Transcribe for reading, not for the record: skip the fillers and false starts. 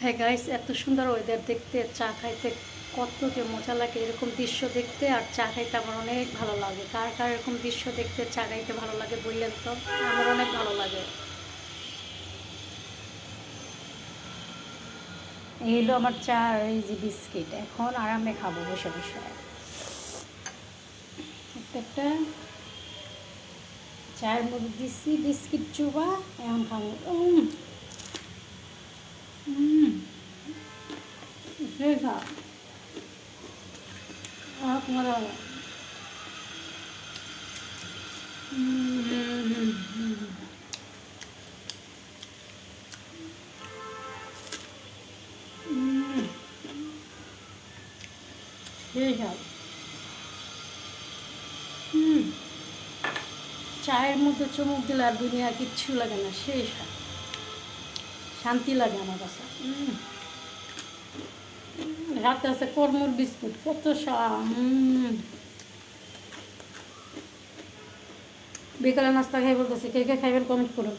হ্যাঁ গাইস, এত সুন্দর ওয়েদার দেখতে, চা খাইতে কত যে মজা লাগে। এরকম দৃশ্য দেখতে আর চা খাইতে আমার অনেক ভালো লাগে। কার কার এরকম দৃশ্য দেখতে, চা খাইতে ভালো লাগে বললেন তো? আমার অনেক ভালো লাগে। এই হলো আমার চা আর এই যে বিস্কিট। এখন আরামে খাবো বসে বসে। একটা চায়ের মধ্যে দিচ্ছি বিস্কিট চুবা, এখন খাবো। সেই খা মজা হবে। সেই স্বাদ। চায়ের মধ্যে চুমুক দিলে আর দুনিয়া কিচ্ছু লাগে না, সেই স্বাদ। শান্তি লাগে আমার কাছে। রাতে আছে কর্মর বিস্কুট, কত স্বাদ। বিকালে নাস্তা খাই বলতেছি, কে কে খাইবেন কমেন্ট করুন।